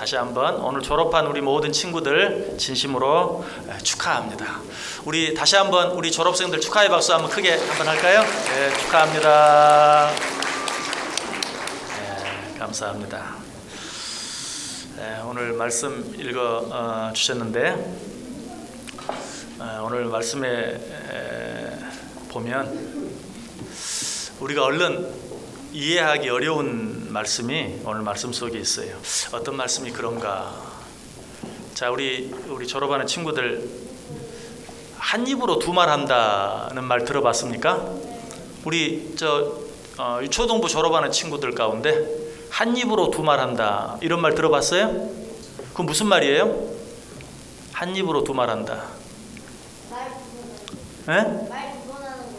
다시 한번 오늘 졸업한 우리 모든 친구들 진심으로 축하합니다. 우리 다시 한번 우리 졸업생들 축하의 박수 한번 크게 한번 할까요? 네, 축하합니다. 네, 감사합니다. 네, 오늘 말씀 읽어 주셨는데 오늘 말씀에 보면 우리가 얼른 이해하기 어려운 말씀이 오늘 말씀 속에 있어요. 어떤 말씀이 그런가? 자, 우리 졸업하는 친구들 한 입으로 두 말 한다는 말 들어봤습니까? 우리 초등부 졸업하는 친구들 가운데 한 입으로 두 말 한다 이런 말 들어봤어요? 그건 무슨 말이에요? 한 입으로 두 말 한다.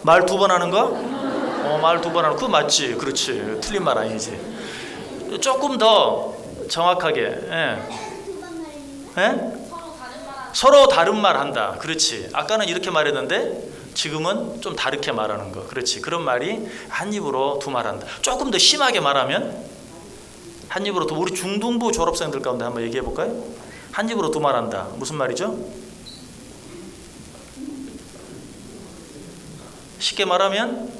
말 두 번 하는 거? 말 두 번 하는 거 그거 맞지? 그렇지. 틀린 말 아니지. 조금 더 정확하게 서로 다른 말 한다. 그렇지. 아까는 이렇게 말했는데 지금은 좀 다르게 말하는 거. 그렇지. 그런 말이 한 입으로 두 말 한다. 조금 더 심하게 말하면 한 입으로 두, 우리 중등부 졸업생들 가운데 한번 얘기해 볼까요? 한 입으로 두 말 한다. 무슨 말이죠? 쉽게 말하면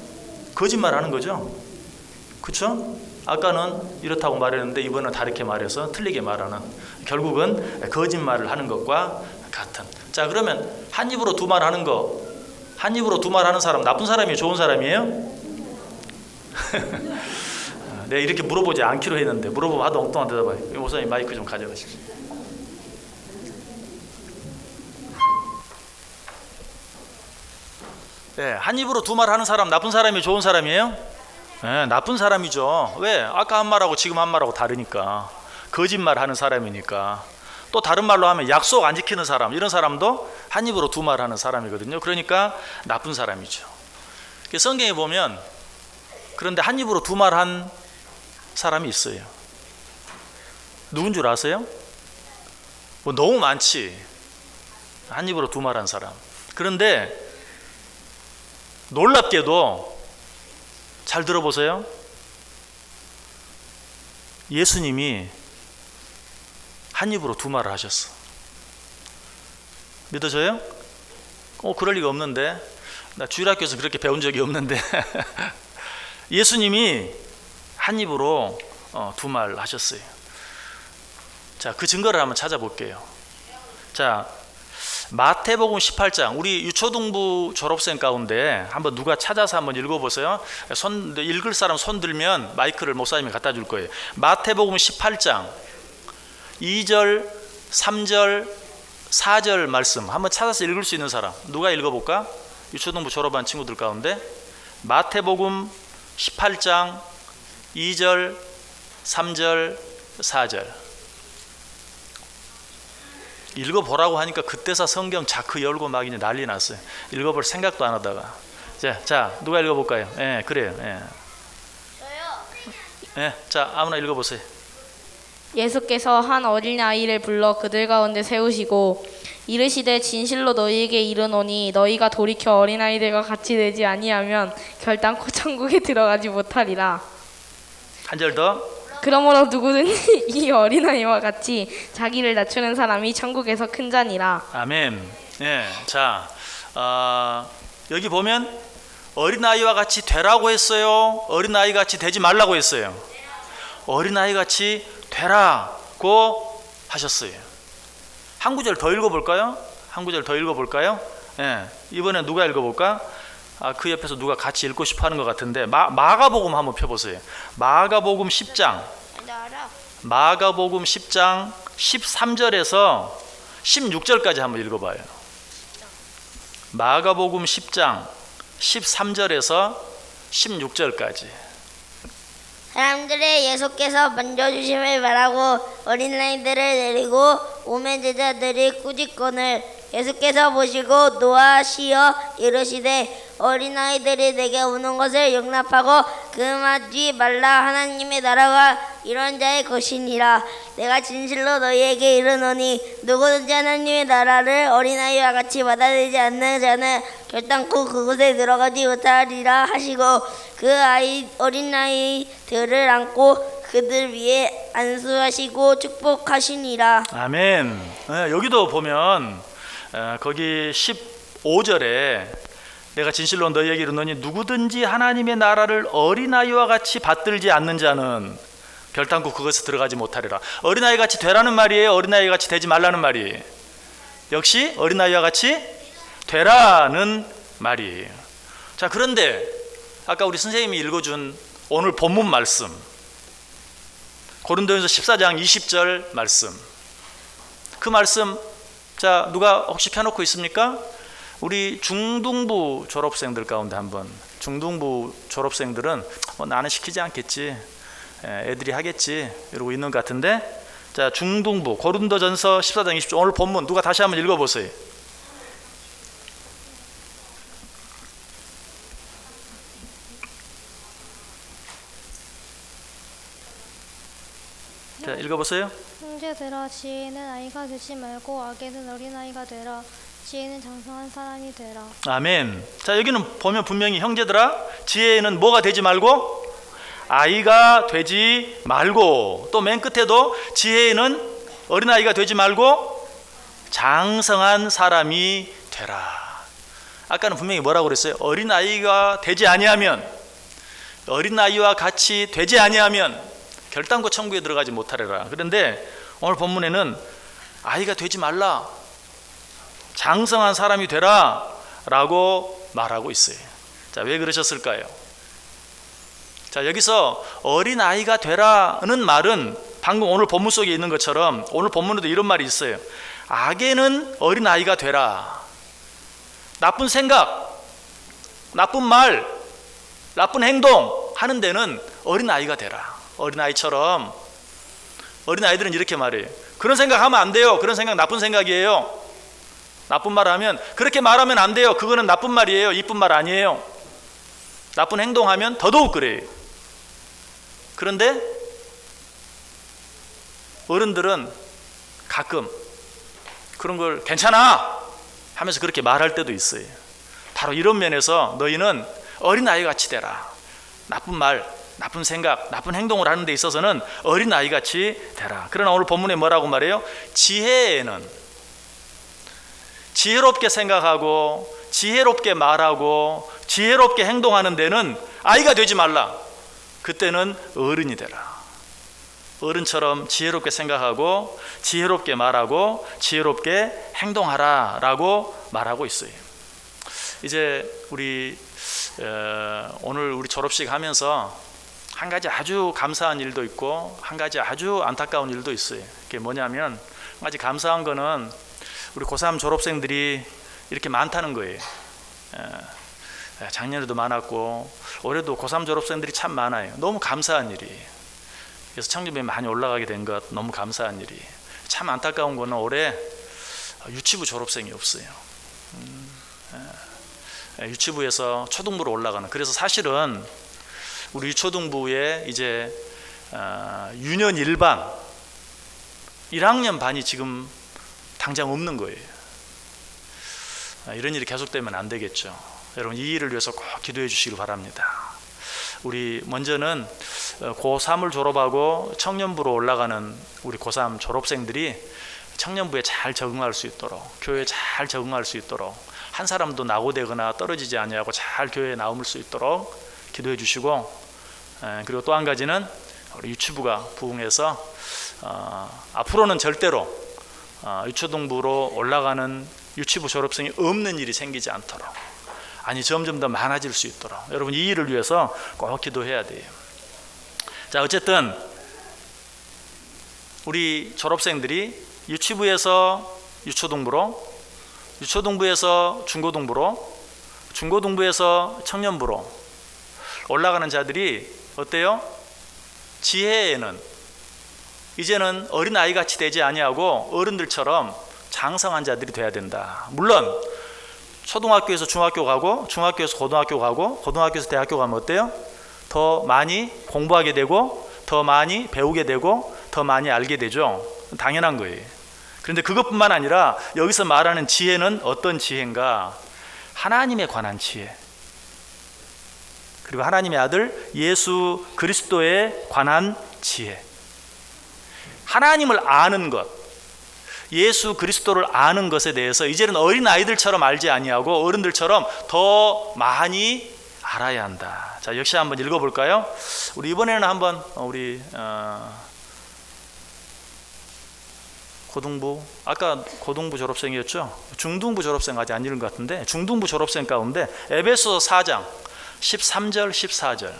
거짓말 하는 거죠. 그렇죠? 아까는 이렇다고 말했는데 이번은 다르게 말해서 틀리게 말하는, 결국은 거짓말을 하는 것과 같은. 자, 그러면 한 입으로 두 말 하는 거, 한 입으로 두 말 하는 사람 나쁜 사람이에요? 좋은 사람이에요? 내가 이렇게 물어보지 않기로 했는데 물어보면 하도 엉뚱한 대답해요. 목사님 마이크 좀 가져가십시오. 네, 한 입으로 두 말 하는 사람 나쁜 사람이에요? 좋은 사람이에요? 네, 나쁜 사람이죠. 왜? 아까 한 말하고 지금 한 말하고 다르니까. 거짓말 하는 사람이니까. 또 다른 말로 하면 약속 안 지키는 사람, 이런 사람도 한 입으로 두 말 하는 사람이거든요. 그러니까 나쁜 사람이죠. 성경에 보면 그런데 한 입으로 두 말 한 사람이 있어요. 누군 줄 아세요? 뭐 너무 많지. 한 입으로 두 말 한 사람. 그런데 놀랍게도 잘 들어보세요. 예수님이 한 입으로 두 말을 하셨어. 믿어져요? 그럴 리가 없는데. 나 주일학교에서 그렇게 배운 적이 없는데 예수님이 한 입으로 두 말 하셨어요. 자, 그 증거를 한번 찾아볼게요. 자, 마태복음 18장, 우리 유초등부 졸업생 가운데 한번 누가 찾아서 한번 읽어보세요. 읽을 사람 손 들면 마이크를 목사님이 갖다 줄 거예요. 마태복음 18장 2절, 3절, 4절 말씀 한번 찾아서 읽을 수 있는 사람 누가 읽어볼까? 유초등부 졸업한 친구들 가운데 마태복음 18장 2절, 3절, 4절 읽어보라고 하니까 그때서 성경 자크 열고 막 이제 난리 났어요. 읽어볼 생각도 안 하다가. 자, 누가 읽어볼까요? 예, 그래요. 예. 저요. 예, 자, 아무나 읽어보세요. 예수께서 한 어린아이를 불러 그들 가운데 세우시고 이르시되 진실로 너희에게 이르노니 너희가 돌이켜 어린아이들과 같이 되지 아니하면 결단코 천국에 들어가지 못하리라. 한 절 더. 그러므로 누구든지 이 어린아이와 같이 자기를 낮추는 사람이 천국에서 큰 자니라. 아멘. 예, 자, 여기 보면 어린아이와 같이 되라고 했어요? 어린아이 같이 되지 말라고 했어요? 어린아이 같이 되라고 하셨어요. 한 구절 더 읽어볼까요? 한 구절 더 읽어볼까요? 예, 이번엔 누가 읽어볼까? 그 옆에서 누가 같이 읽고 싶어 하는 것 같은데 마가복음 한번 펴보세요. 마가복음 10장 마가복음 10장 13절에서 16절까지 한번 읽어봐요. 마가복음 10장 13절에서 16절까지. 사람들의 예수께서 만져주심을 바라고 어린아이들을 데리고 오면 제자들이 꾸짖거늘 예수께서 보시고 노하시어 이르시되 어린아이들이 내게 오는 것을 용납하고 금하지 말라. 하나님의 나라가 이런 자의 것이니라. 내가 진실로 너희에게 이르노니 누구든지 하나님의 나라를 어린아이와 같이 받아들이지 않는 자는 결단코 그곳에 들어가지 못하리라 하시고 그 어린아이들을 안고 그들 위에 안수하시고 축복하시니라. 아멘. 여기도 보면 거기 15절에 내가 진실로 너희에게 이르노니 누구든지 하나님의 나라를 어린아이와 같이 받들지 않는 자는 결단코 그것에 들어가지 못하리라. 어린아이 같이 되라는 말이에요? 어린아이 같이 되지 말라는 말이에요? 역시 어린아이와 같이 되라는 말이에요. 자, 그런데 아까 우리 선생님이 읽어준 오늘 본문 말씀, 고린도전서 14장 20절 말씀, 그 말씀, 자, 누가 혹시 펴놓고 있습니까? 우리 중등부 졸업생들 가운데 한번, 중등부 졸업생들은 나는 시키지 않겠지, 애들이 하겠지 이러고 있는 것 같은데, 자, 중등부 고린도전서 14장 20절 오늘 본문 누가 다시 한번 읽어보세요. 자, 읽어보세요. 형제들아, 지혜는 아이가 되지 말고 악에는 어린아이가 되라. 지혜는 장성한 사람이 되라. 아멘. 자, 여기는 보면 분명히 형제들아, 지혜는 뭐가 되지 말고 아이가 되지 말고, 또 맨 끝에도 지혜는 어린아이가 되지 말고 장성한 사람이 되라. 아까는 분명히 뭐라고 그랬어요? 어린아이가 되지 아니하면, 어린아이와 같이 되지 아니하면 결단코 천국에 들어가지 못하리라. 그런데 오늘 본문에는 아이가 되지 말라, 장성한 사람이 되라 라고 말하고 있어요. 자, 왜 그러셨을까요? 자, 여기서 어린아이가 되라는 말은 방금 오늘 본문 속에 있는 것처럼 오늘 본문에도 이런 말이 있어요. 악에는 어린아이가 되라. 나쁜 생각, 나쁜 말, 나쁜 행동 하는 데는 어린아이가 되라. 어린아이처럼. 어린아이들은 이렇게 말해요. 그런 생각하면 안 돼요. 그런 생각 나쁜 생각이에요. 나쁜 말 하면, 그렇게 말하면 안 돼요. 그거는 나쁜 말이에요. 이쁜 말 아니에요. 나쁜 행동하면 더더욱 그래요. 그런데 어른들은 가끔 그런 걸 괜찮아 하면서 그렇게 말할 때도 있어요. 바로 이런 면에서 너희는 어린아이 같이 되라. 나쁜 말, 나쁜 생각, 나쁜 행동을 하는 데 있어서는 어린아이 같이 되라. 그러나 오늘 본문에 뭐라고 말해요? 지혜에는, 지혜롭게 생각하고 지혜롭게 말하고 지혜롭게 행동하는 데는 아이가 되지 말라. 그때는 어른이 되라. 어른처럼 지혜롭게 생각하고 지혜롭게 말하고 지혜롭게 행동하라 라고 말하고 있어요. 이제 우리 오늘 우리 졸업식 하면서 한 가지 아주 감사한 일도 있고 한 가지 아주 안타까운 일도 있어요. 그게 뭐냐면, 한 가지 감사한 거는 우리 고3 졸업생들이 이렇게 많다는 거예요. 작년에도 많았고 올해도 고3 졸업생들이 참 많아요. 너무 감사한 일이에요. 그래서 청년부에 많이 올라가게 된 것 너무 감사한 일이에요. 참 안타까운 거는 올해 유치부 졸업생이 없어요. 유치부에서 초등부로 올라가는, 그래서 사실은 우리 유초등부에 이제 유년 1반 1학년 반이 지금 당장 없는 거예요. 이런 일이 계속되면 안 되겠죠. 여러분, 이 일을 위해서 꼭 기도해 주시기 바랍니다. 우리 먼저는 고3을 졸업하고 청년부로 올라가는 우리 고3 졸업생들이 청년부에 잘 적응할 수 있도록, 교회에 잘 적응할 수 있도록, 한 사람도 낙오되거나 떨어지지 아니하고 잘 교회에 나올 수 있도록 기도해 주시고, 그리고 또 한 가지는 우리 유치부가 부흥해서 앞으로는 절대로 유초등부로 올라가는 유치부 졸업생이 없는 일이 생기지 않도록, 아니 점점 더 많아질 수 있도록 여러분 이 일을 위해서 꼭 기도해야 돼요. 자, 어쨌든 우리 졸업생들이 유치부에서 유초등부로, 유초등부에서 중고등부로, 중고등부에서 청년부로 올라가는 자들이 어때요? 지혜에는 이제는 어린아이같이 되지 아니하고 어른들처럼 장성한 자들이 돼야 된다. 물론 초등학교에서 중학교 가고 중학교에서 고등학교 가고 고등학교에서 대학교 가면 어때요? 더 많이 공부하게 되고 더 많이 배우게 되고 더 많이 알게 되죠. 당연한 거예요. 그런데 그것뿐만 아니라 여기서 말하는 지혜는 어떤 지혜인가? 하나님에 관한 지혜, 그리고 하나님의 아들 예수 그리스도에 관한 지혜. 하나님을 아는 것, 예수 그리스도를 아는 것에 대해서 이제는 어린 아이들처럼 알지 아니하고 어른들처럼 더 많이 알아야 한다. 자, 역시 한번 읽어볼까요? 우리 이번에는 한번 우리 고등부, 아까 고등부 졸업생이었죠? 중등부 졸업생 아직 안 읽은 것 같은데 중등부 졸업생 가운데 에베소서 4장 13절 14절.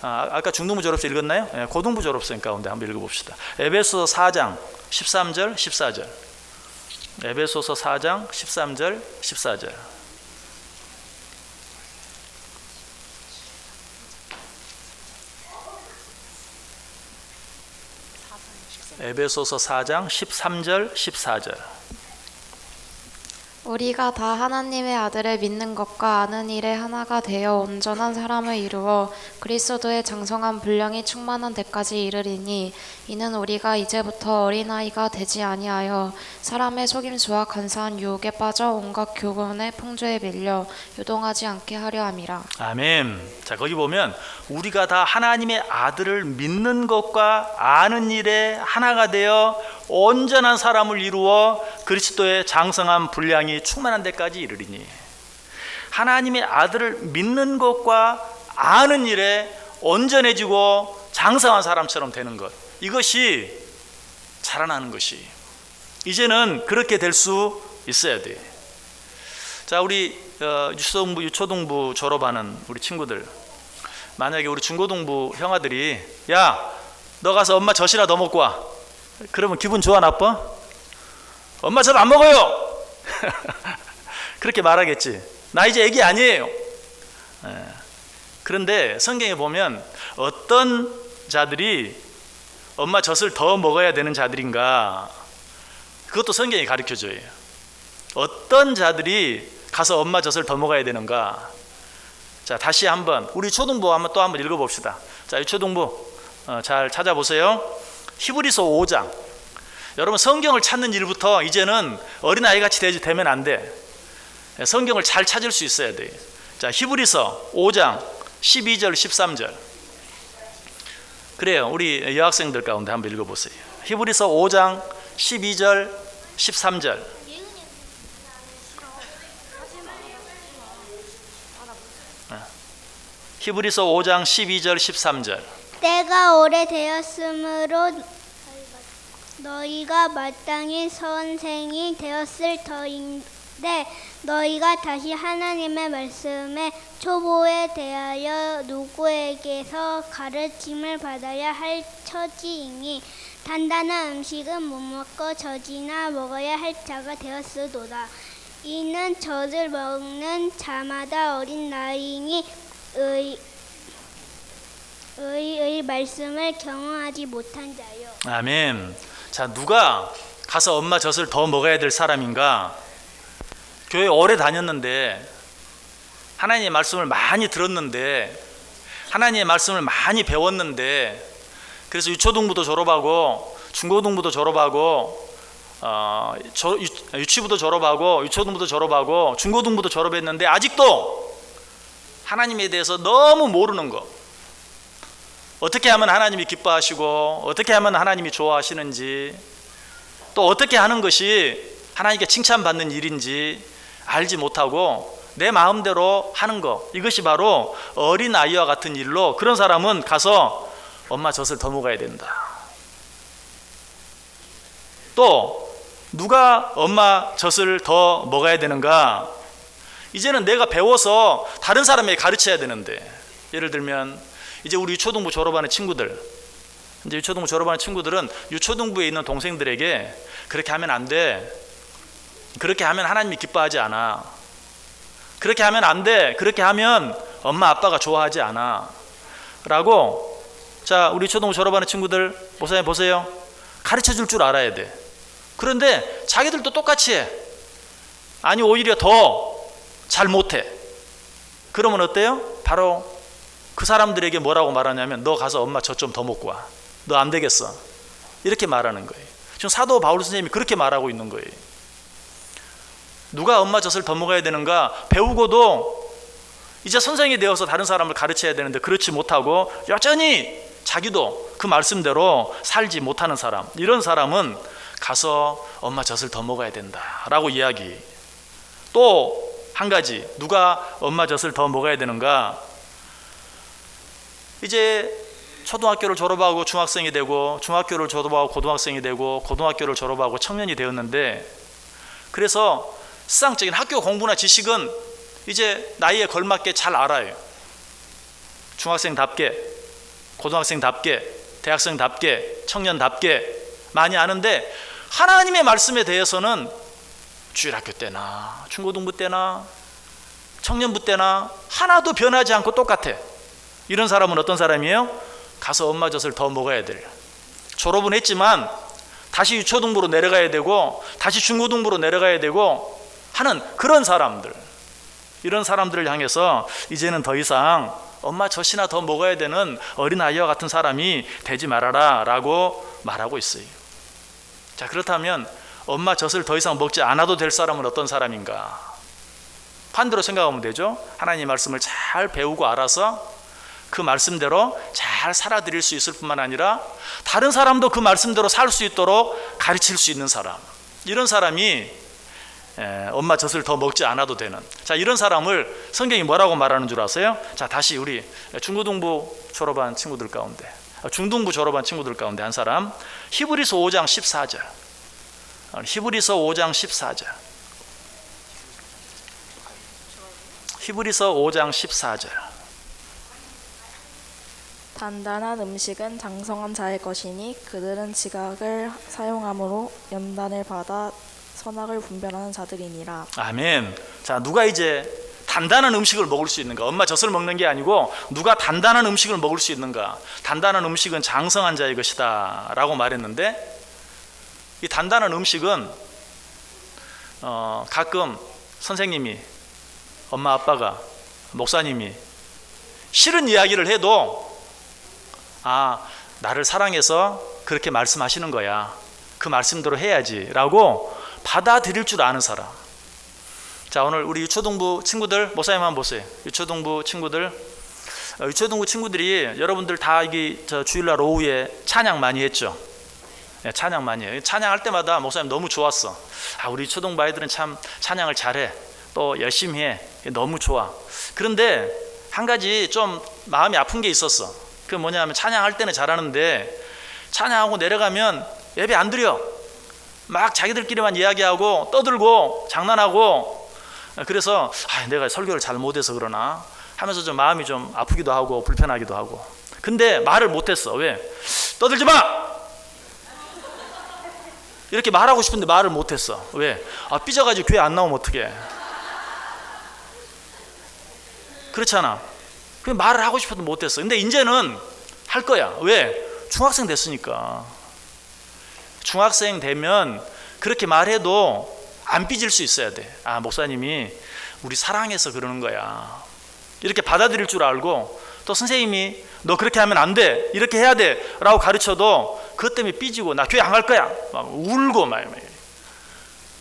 아까 중등부 졸업생 읽었나요? 네, 고등부 졸업생 가운데 한번 읽어봅시다. 에베소서 4장 13절 14절. 에베소서 4장 13절 14절. 에베소서 4장 13절 14절. 우리가 다 하나님의 아들을 믿는 것과 아는 일에 하나가 되어 온전한 사람을 이루어 그리스도의 장성한 분량이 충만한 데까지 이르리니 이는 우리가 이제부터 어린아이가 되지 아니하여 사람의 속임수와 간사한 유혹에 빠져 온갖 교훈의 풍조에 밀려 요동하지 않게 하려 함이라. 아멘. 자, 거기 보면 우리가 다 하나님의 아들을 믿는 것과 아는 일에 하나가 되어 온전한 사람을 이루어 그리스도의 장성한 분량이 충만한 데까지 이르리니, 하나님의 아들을 믿는 것과 아는 일에 온전해지고 장성한 사람처럼 되는 것, 이것이 자라나는 것이 이제는 그렇게 될 수 있어야 돼. 자, 우리 유초등부, 유초등부 졸업하는 우리 친구들, 만약에 우리 중고등부 형아들이 야, 너 가서 엄마 젖이나 더 먹고 와. 그러면 기분 좋아, 나빠? 엄마 젖 안 먹어요. 그렇게 말하겠지. 나 이제 애기 아니에요. 그런데 성경에 보면 어떤 자들이 엄마 젖을 더 먹어야 되는 자들인가, 그것도 성경이 가르쳐줘요. 어떤 자들이 가서 엄마 젖을 더 먹어야 되는가. 자, 다시 한번 우리 초등부 한번 또 한번 읽어봅시다. 자, 이 초등부 잘 찾아보세요. 히브리서 5장. 여러분, 성경을 찾는 일부터 이제는 어린아이같이 되면 안 돼. 성경을 잘 찾을 수 있어야 돼. 자, 히브리서 5장 12절 13절. 그래요. 우리 여학생들 가운데 한번 읽어보세요. 히브리서 5장 12절 13절. 히브리서 5장 12절 13절. 때가 오래되었으므로 너희가 마땅히 선생이 되었을 터인데 너희가 다시 하나님의 말씀의 초보에 대하여 누구에게서 가르침을 받아야 할 처지이니 단단한 음식은 못 먹고 젖이나 먹어야 할 자가 되었으도다. 이는 젖을 먹는 자마다 어린 나이니 의의 말씀을 경험하지 못한 자요. 아멘. 자, 누가 가서 엄마 젖을 더 먹어야 될 사람인가? 교회 오래 다녔는데, 하나님의 말씀을 많이 들었는데, 하나님의 말씀을 많이 배웠는데, 그래서 유초등부도 졸업하고 중고등부도 졸업하고 유치부도 졸업하고 유초등부도 졸업하고 중고등부도 졸업했는데 아직도 하나님에 대해서 너무 모르는 거, 어떻게 하면 하나님이 기뻐하시고 어떻게 하면 하나님이 좋아하시는지, 또 어떻게 하는 것이 하나님께 칭찬받는 일인지 알지 못하고 내 마음대로 하는 거, 이것이 바로 어린아이와 같은 일로, 그런 사람은 가서 엄마 젖을 더 먹어야 된다. 또 누가 엄마 젖을 더 먹어야 되는가? 이제는 내가 배워서 다른 사람에게 가르쳐야 되는데, 예를 들면 이제 우리 유초등부 졸업하는 친구들, 이제 유초등부 졸업하는 친구들은 유초등부에 있는 동생들에게 그렇게 하면 안 돼, 그렇게 하면 하나님이 기뻐하지 않아, 그렇게 하면 안 돼, 그렇게 하면 엄마 아빠가 좋아하지 않아 라고, 자, 우리 유초등부 졸업하는 친구들 목사님 보세요, 가르쳐 줄 줄 알아야 돼. 그런데 자기들도 똑같이 해. 아니 오히려 더 잘 못해. 그러면 어때요? 바로 그 사람들에게 뭐라고 말하냐면, 너 가서 엄마 젖 좀 더 먹고 와. 너 안 되겠어. 이렇게 말하는 거예요. 지금 사도 바울 선생님이 그렇게 말하고 있는 거예요. 누가 엄마 젖을 더 먹어야 되는가? 배우고도 이제 선생이 되어서 다른 사람을 가르쳐야 되는데 그렇지 못하고 여전히 자기도 그 말씀대로 살지 못하는 사람, 이런 사람은 가서 엄마 젖을 더 먹어야 된다라고 이야기. 또 한 가지, 누가 엄마 젖을 더 먹어야 되는가? 이제 초등학교를 졸업하고 중학생이 되고, 중학교를 졸업하고 고등학생이 되고, 고등학교를 졸업하고 청년이 되었는데, 그래서 세상적인 학교 공부나 지식은 이제 나이에 걸맞게 잘 알아요. 중학생답게, 고등학생답게, 대학생답게, 청년답게 많이 아는데, 하나님의 말씀에 대해서는 주일학교 때나 중고등부 때나 청년부 때나 하나도 변하지 않고 똑같아. 이런 사람은 어떤 사람이에요? 가서 엄마 젖을 더 먹어야 될, 졸업은 했지만 다시 유초등부로 내려가야 되고 다시 중고등부로 내려가야 되고 하는 그런 사람들, 이런 사람들을 향해서 이제는 더 이상 엄마 젖이나 더 먹어야 되는 어린아이와 같은 사람이 되지 말아라 라고 말하고 있어요. 자, 그렇다면 엄마 젖을 더 이상 먹지 않아도 될 사람은 어떤 사람인가? 반대로 생각하면 되죠. 하나님의 말씀을 잘 배우고 알아서 그 말씀대로 잘 살아드릴 수 있을 뿐만 아니라 다른 사람도 그 말씀대로 살 수 있도록 가르칠 수 있는 사람, 이런 사람이 엄마 젖을 더 먹지 않아도 되는, 자, 이런 사람을 성경이 뭐라고 말하는 줄 아세요? 자, 다시 우리 중고등부 졸업한 친구들 가운데, 중등부 졸업한 친구들 가운데 한 사람, 히브리서 5장 14절, 히브리서 5장 14절, 히브리서 5장 14절. 단단한 음식은 장성한 자의 것이니 그들은 지각을 사용함으로 연단을 받아 선악을 분별하는 자들이니라. 아멘. 자, 누가 이제 단단한 음식을 먹을 수 있는가? 엄마 젖을 먹는 게 아니고 누가 단단한 음식을 먹을 수 있는가? 단단한 음식은 장성한 자의 것이다 라고 말했는데, 이 단단한 음식은 가끔 선생님이, 엄마 아빠가, 목사님이 싫은 이야기를 해도 나를 사랑해서 그렇게 말씀하시는 거야, 그 말씀대로 해야지 라고 받아들일 줄 아는 사람. 자, 오늘 우리 유초등부 친구들, 목사님 한번 보세요. 유초등부 친구들, 유초등부 친구들이 여러분들 다 이게 주일날 오후에 찬양 많이 했죠. 네, 찬양 많이 해요. 찬양할 때마다 목사님 너무 좋았어. 우리 유초등부 아이들은 참 찬양을 잘해, 또 열심히 해, 너무 좋아. 그런데 한 가지 좀 마음이 아픈 게 있었어. 그 뭐냐면, 찬양할 때는 잘하는데 찬양하고 내려가면 예배 안 드려. 막 자기들끼리만 이야기하고 떠들고 장난하고, 그래서 내가 설교를 잘 못해서 그러나 하면서 좀 마음이 좀 아프기도 하고 불편하기도 하고. 근데 말을 못했어. 왜? 떠들지 마! 이렇게 말하고 싶은데 말을 못했어. 왜? 삐져가지고 교회 안 나오면 어떡해. 그렇잖아. 그냥 말을 하고 싶어도 못했어. 근데 이제는 할 거야. 왜? 중학생 됐으니까. 중학생 되면 그렇게 말해도 안 삐질 수 있어야 돼. 목사님이 우리 사랑해서 그러는 거야, 이렇게 받아들일 줄 알고, 또 선생님이 너 그렇게 하면 안 돼, 이렇게 해야 돼 라고 가르쳐도 그것 때문에 삐지고 나 교회 안 갈 거야 막 울고 막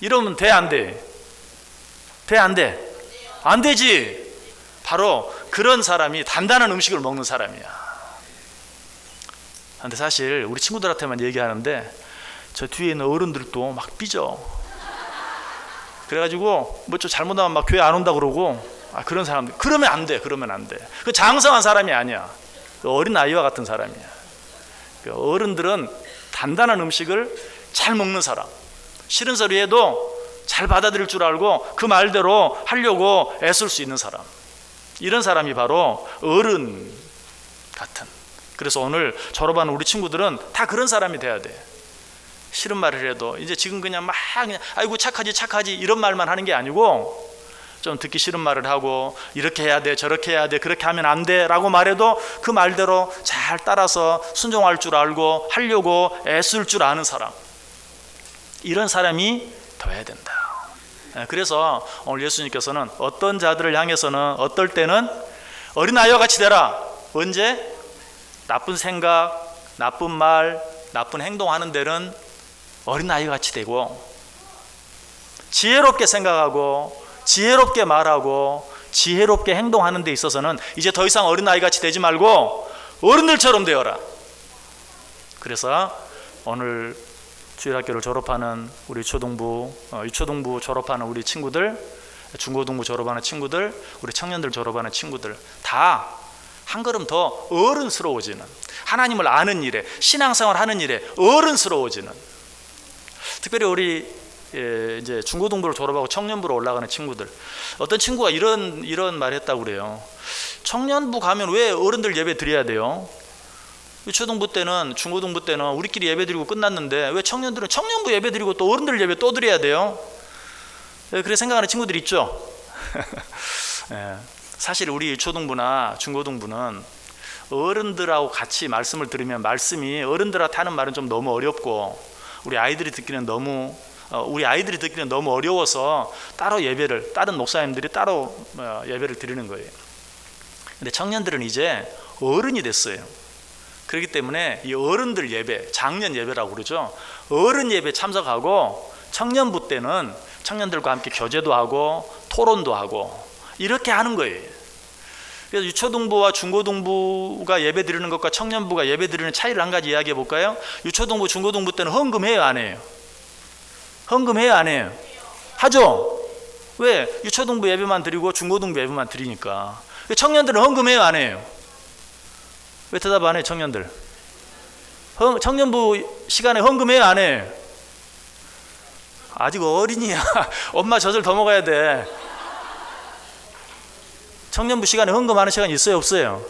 이러면 돼, 안 돼? 돼, 안 돼? 안 되지. 바로 그런 사람이 단단한 음식을 먹는 사람이야. 근데 사실 우리 친구들한테만 얘기하는데 저 뒤에 있는 어른들도 막 삐져. 그래가지고 뭐 좀 잘못하면 막 교회 안 온다 그러고, 그런 사람들, 그러면 안 돼, 그러면 안 돼. 그 장성한 사람이 아니야. 어린 아이와 같은 사람이야. 어른들은 단단한 음식을 잘 먹는 사람, 싫은 소리 해도 잘 받아들일 줄 알고 그 말대로 하려고 애쓸 수 있는 사람, 이런 사람이 바로 어른 같은. 그래서 오늘 졸업하는 우리 친구들은 다 그런 사람이 돼야 돼. 싫은 말을 해도 이제 지금 그냥 아이고 착하지 이런 말만 하는 게 아니고, 좀 듣기 싫은 말을 하고 이렇게 해야 돼, 저렇게 해야 돼, 그렇게 하면 안 돼 라고 말해도 그 말대로 잘 따라서 순종할 줄 알고 하려고 애쓸 줄 아는 사람, 이런 사람이 되어야 된다. 그래서 오늘 예수님께서는 어떤 자들을 향해서는 어떨 때는 어린아이와 같이 되라. 언제? 나쁜 생각, 나쁜 말, 나쁜 행동하는 데는 어린아이와 같이 되고, 지혜롭게 생각하고 지혜롭게 말하고 지혜롭게 행동하는 데 있어서는 이제 더 이상 어린아이 같이 되지 말고 어른들처럼 되어라. 그래서 오늘 주일학교를 졸업하는 우리 유초등부 졸업하는 우리 친구들, 중고등부 졸업하는 친구들, 우리 청년들 졸업하는 친구들 다 한 걸음 더 어른스러워지는, 하나님을 아는 일에, 신앙생활 하는 일에 어른스러워지는, 특별히 우리 이제 중고등부를 졸업하고 청년부로 올라가는 친구들, 어떤 친구가 이런 말 했다고 그래요. 청년부 가면 왜 어른들 예배 드려야 돼요? 유초등부 때는, 중고등부 때는 우리끼리 예배 드리고 끝났는데 왜 청년들은 청년부 예배 드리고 또 어른들 예배 또 드려야 돼요? 그렇게 생각하는 친구들 있죠. 사실 우리 유초등부나 중고등부는 어른들하고 같이 말씀을 들으면 말씀이 어른들한테 하는 말은 좀 너무 어렵고 우리 아이들이 듣기는 너무 어려워서 따로 예배를, 다른 목사님들이 따로 예배를 드리는 거예요. 근데 청년들은 이제 어른이 됐어요. 그렇기 때문에 이 어른들 예배, 장년 예배라고 그러죠. 어른 예배 참석하고 청년부 때는 청년들과 함께 교제도 하고 토론도 하고 이렇게 하는 거예요. 그래서 유초등부와 중고등부가 예배 드리는 것과 청년부가 예배 드리는 차이를 한 가지 이야기해 볼까요? 유초등부, 중고등부 때는 헌금해요, 안 해요? 헌금해요, 안 해요? 하죠? 왜? 유초등부 예배만 드리고 중고등부 예배만 드리니까. 청년들은 헌금해요, 안 해요? 왜 대답 안 해요, 청년들? 청년부 시간에 헌금해요, 안 해요? 아직 어린이야. 엄마 젖을 더 먹어야 돼. 청년부 시간에 헌금하는 시간이 있어요, 없어요?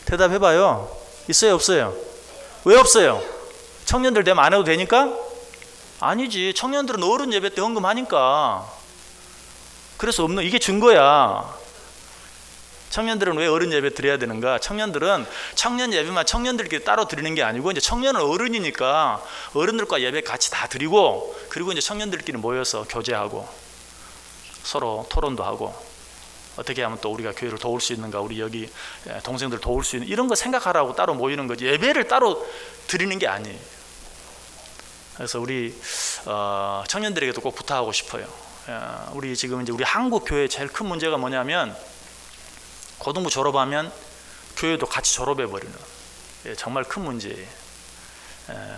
대답해봐요. 있어요, 없어요? 왜 없어요? 청년들 되면 안 해도 되니까? 아니지. 청년들은 어른 예배 때 헌금하니까. 그래서 없는, 이게 증거야. 청년들은 왜 어른 예배 드려야 되는가? 청년들은 청년 예배만 청년들끼리 따로 드리는 게 아니고 이제 청년은 어른이니까 어른들과 예배 같이 다 드리고, 그리고 이제 청년들끼리 모여서 교제하고 서로 토론도 하고 어떻게 하면 또 우리가 교회를 도울 수 있는가, 우리 여기 동생들 도울 수 있는, 이런 거 생각하라고 따로 모이는 거지 예배를 따로 드리는 게 아니에요. 그래서 우리 청년들에게도 꼭 부탁하고 싶어요. 우리 지금 이제 우리 한국 교회의 제일 큰 문제가 뭐냐면 고등부 졸업하면 교회도 같이 졸업해 버리는, 정말 큰 문제예요.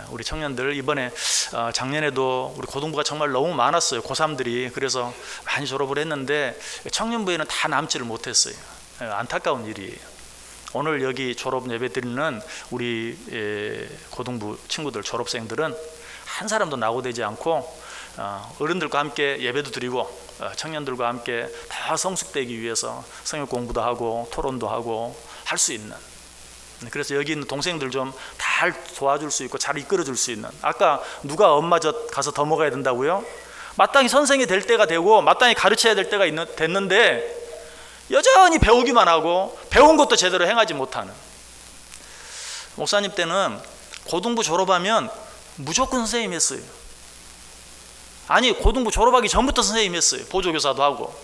우리 청년들 이번에 작년에도 우리 고등부가 정말 너무 많았어요, 고3들이. 그래서 많이 졸업을 했는데 청년부에는 다 남지를 못했어요. 안타까운 일이에요. 오늘 여기 졸업 예배 드리는 우리 고등부 친구들, 졸업생들은 한 사람도 낙오되지 않고 어른들과 함께 예배도 드리고 청년들과 함께 다 성숙되기 위해서 성역 공부도 하고 토론도 하고 할 수 있는, 그래서 여기 있는 동생들 좀 잘 도와줄 수 있고 잘 이끌어 줄 수 있는, 아까 누가 엄마 젖 가서 더 먹어야 된다고요? 마땅히 선생이 될 때가 되고 마땅히 가르쳐야 될 때가 됐는데 여전히 배우기만 하고 배운 것도 제대로 행하지 못하는. 목사님 때는 고등부 졸업하면 무조건 선생님 했어요. 아니, 고등부 졸업하기 전부터 선생님 했어요. 보조교사도 하고.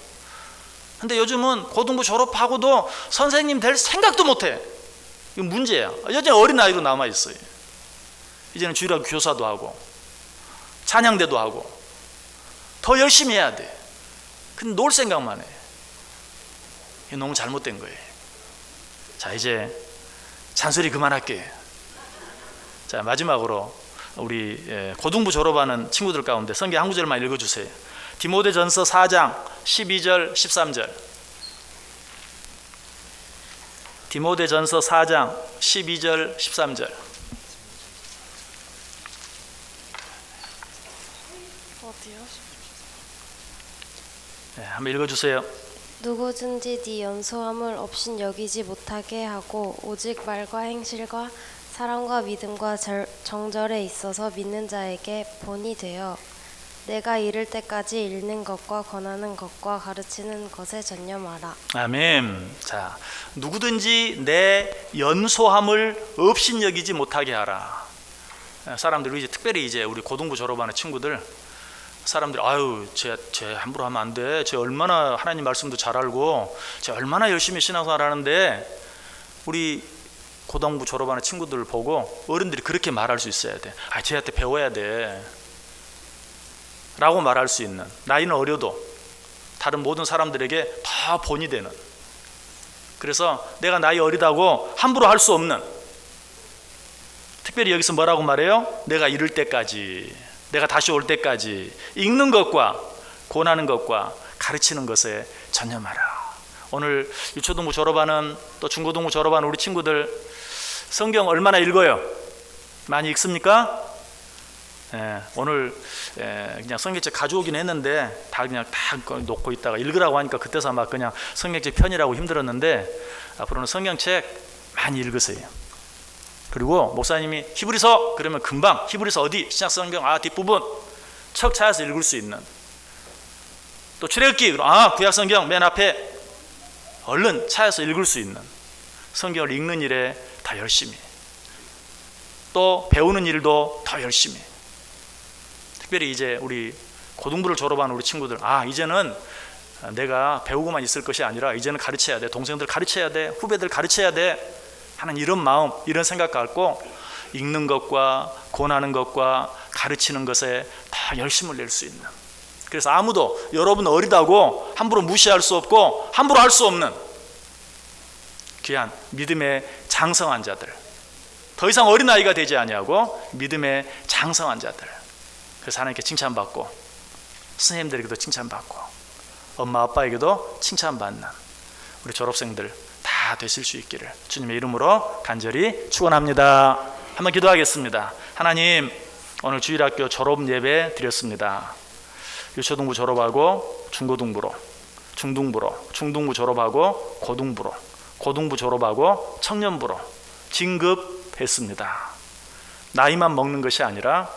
근데 요즘은 고등부 졸업하고도 선생님 될 생각도 못해. 이건 문제야. 여전히 어린아이로 남아있어요. 이제는 주일학교 교사도 하고 찬양대도 하고 더 열심히 해야 돼. 근데 놀 생각만 해. 이게 너무 잘못된 거예요. 자, 이제 잔소리 그만할게. 자, 마지막으로 우리 고등부 졸업하는 친구들 가운데 성경 한 구절만 읽어주세요. 디모데전서 4장 12절 13절. 디모데전서 4장 12절 13절. 어디요? 네, 한번 읽어주세요. 누구든지 네 연소함을 없인 여기지 못하게 하고 오직 말과 행실과 사랑과 믿음과 정절에 있어서 믿는 자에게 본이 되어 내가 이를 때까지 읽는 것과 권하는 것과 가르치는 것에 전념하라. 아멘. 자, 누구든지 내 연소함을 없인 여기지 못하게 하라. 사람들, 이제 특별히 이제 우리 고등부 졸업하는 친구들, 사람들이 아유, 쟤 함부로 하면 안 돼. 쟤 얼마나 하나님 말씀도 잘 알고 쟤 얼마나 열심히 신앙생활 하는데, 우리 고등부 졸업하는 친구들 보고 어른들이 그렇게 말할 수 있어야 돼. 아, 쟤한테 배워야 돼 라고 말할 수 있는, 나이는 어려도 다른 모든 사람들에게 다 본이 되는, 그래서 내가 나이 어리다고 함부로 할 수 없는, 특별히 여기서 뭐라고 말해요? 내가 이를 때까지, 내가 다시 올 때까지 읽는 것과 권하는 것과 가르치는 것에 전념하라. 오늘 유초등부 졸업하는, 또 중고등부 졸업하는 우리 친구들 성경 얼마나 읽어요? 많이 읽습니까? 오늘 그냥 성경책 가져오긴 했는데 다 그냥 다 놓고 있다가 읽으라고 하니까 그때서 막 그냥 성경책 편이라고 힘들었는데, 앞으로는 성경책 많이 읽으세요. 그리고 목사님이 히브리서 그러면 금방 히브리서 어디? 신약성경 뒷부분 척 찾아서 읽을 수 있는, 또 출애굽기 구약성경 맨 앞에 얼른 찾아서 읽을 수 있는, 성경을 읽는 일에 더 열심히, 또 배우는 일도 더 열심히. 특별히 이제 우리 고등부를 졸업한 우리 친구들, 이제는 내가 배우고만 있을 것이 아니라 이제는 가르쳐야 돼, 동생들 가르쳐야 돼, 후배들 가르쳐야 돼 하는 이런 마음, 이런 생각 갖고 읽는 것과 권하는 것과 가르치는 것에 다 열심을 낼 수 있는, 그래서 아무도 여러분 어리다고 함부로 무시할 수 없고 함부로 할 수 없는 귀한 믿음의 장성한 자들, 더 이상 어린아이가 되지 아니하고 믿음의 장성한 자들, 그래서 하나님께 칭찬받고 선생님들에게도 칭찬받고 엄마 아빠에게도 칭찬받는 우리 졸업생들 다 되실 수 있기를 주님의 이름으로 간절히 축원합니다. 한번 기도하겠습니다. 하나님, 오늘 주일학교 졸업 예배 드렸습니다. 유초등부 졸업하고 중고등부로, 중등부로, 중등부 졸업하고 고등부로, 고등부 졸업하고 청년부로 진급했습니다. 나이만 먹는 것이 아니라,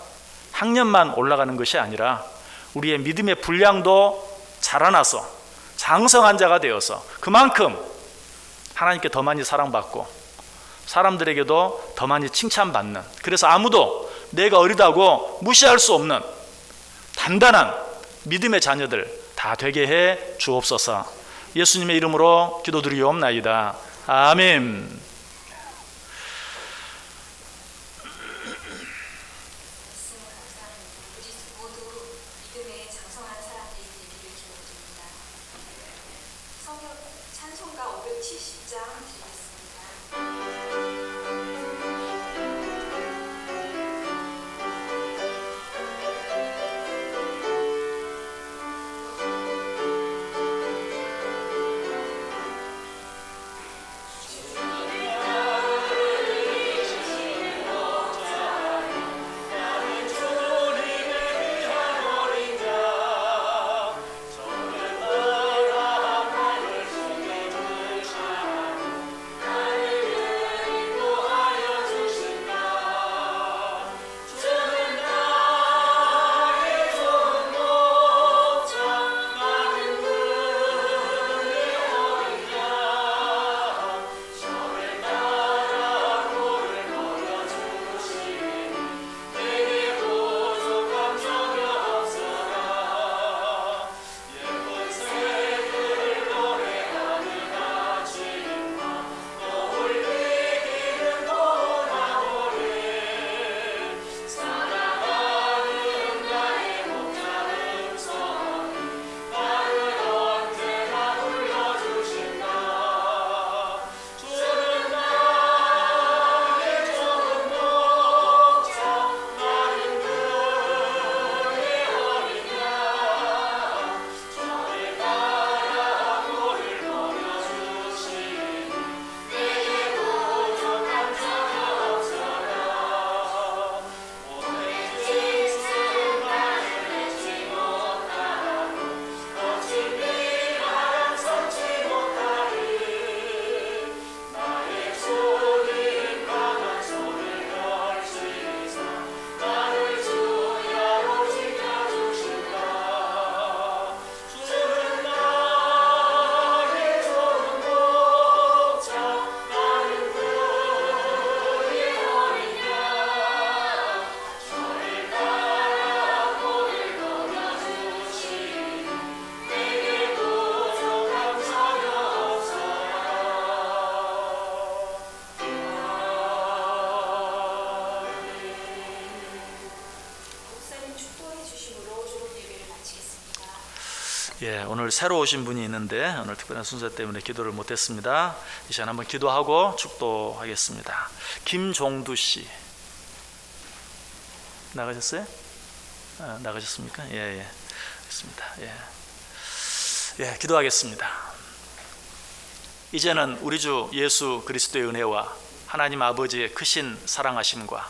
학년만 올라가는 것이 아니라 우리의 믿음의 분량도 자라나서 장성한 자가 되어서 그만큼 하나님께 더 많이 사랑받고 사람들에게도 더 많이 칭찬받는, 그래서 아무도 내가 어리다고 무시할 수 없는 단단한 믿음의 자녀들 다 되게 해 주옵소서. 예수님의 이름으로 기도드리옵나이다. 아멘. 오늘 새로 오신 분이 있는데 오늘 특별한 순서 때문에 기도를 못했습니다. 이 시간 한번 기도하고 축도하겠습니다. 김종두 씨, 나가셨어요? 나가셨습니까? 예, 됐습니다. 예, 기도하겠습니다. 이제는 우리 주 예수 그리스도의 은혜와 하나님 아버지의 크신 사랑하심과